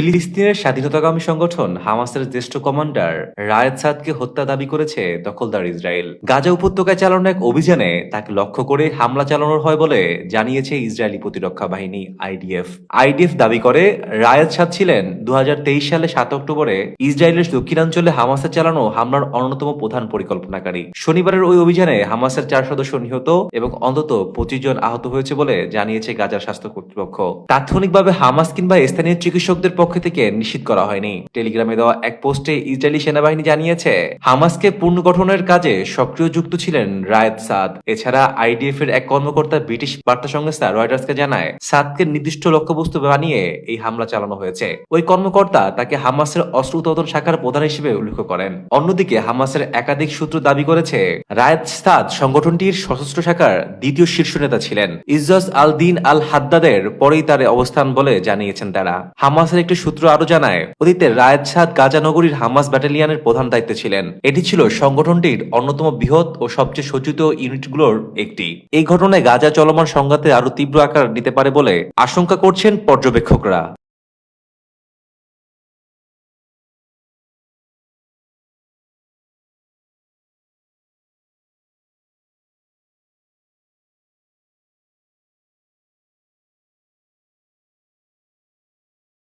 ফিলিস্তিনের স্বাধীনতাকামী সংগঠন হামাসের জ্যেষ্ঠ কমান্ডার রায়েদ সাদকে হত্যা দাবি করেছে দখলদার ইসরায়েল। গাজা উপত্যকায় চালানো এক অভিযানে তাকে লক্ষ্য করে হামলা চালানোর হয় বলে জানিয়েছে ইসরায়েলি প্রতিরক্ষা বাহিনী আইডিএফ। আইডিএফ দাবি করে রায়েদ সাদ ছিলেন 2023 সালে 7 অক্টোবরে ইসরায়েলের দক্ষিণাঞ্চলে হামাসের চালানো হামলার অন্যতম প্রধান পরিকল্পনাকারী। শনিবারের ওই অভিযানে হামাসের 4 সদস্য নিহত এবং অন্তত 25 জন আহত হয়েছে বলে জানিয়েছে গাজার স্বাস্থ্য কর্তৃপক্ষ। তাৎক্ষণিকভাবে হামাস কিংবা স্থানীয় চিকিৎসকদের পক্ষ থেকে নিশ্চিত করা হয়নি। টেলিগ্রামে দেওয়া এক পোস্টে ইসরায়েলি সেনাবাহিনী জানিয়েছে হামাসকে পুনর্গঠনের কাজে সক্রিয় যুক্ত ছিলেন রায়েদ সাদ। এছাড়া আইডিএফ এর এক কর্মকর্তা ব্রিটিশ বার্তা সংস্থা রয়টার্সকে জানায় সাদকে নির্দিষ্ট লক্ষ্যবস্তু বানিয়ে এই হামলা চালানো হয়েছে। ওই কর্মকর্তা তাকে হামাসের অস্ত্র উৎপাদন শাখার প্রধান হিসেবে উল্লেখ করেন। অন্যদিকে হামাসের একাধিক সূত্র দাবি করেছে রায়েদ সাদ সংগঠনটির সশস্ত্র শাখার দ্বিতীয় শীর্ষ নেতা ছিলেন। ইজ্জত আল দিন আল হাদ্দাদের পরেই তার অবস্থান বলে জানিয়েছেন তারা। হামাসের একটি সূত্র আরো জানায় অতীতে রায়েদ সাদ গাজা নগরীর হামাস ব্যাটালিয়নের প্রধান দায়িত্বে ছিলেন। এটি ছিল সংগঠনটির অন্যতম বৃহৎ ও সবচেয়ে সজ্জিত ইউনিটগুলোর একটি। এই ঘটনায় গাজা চলমান সংঘাতে আরো তীব্র আকার নিতে পারে বলে আশঙ্কা করছেন পর্যবেক্ষকরা।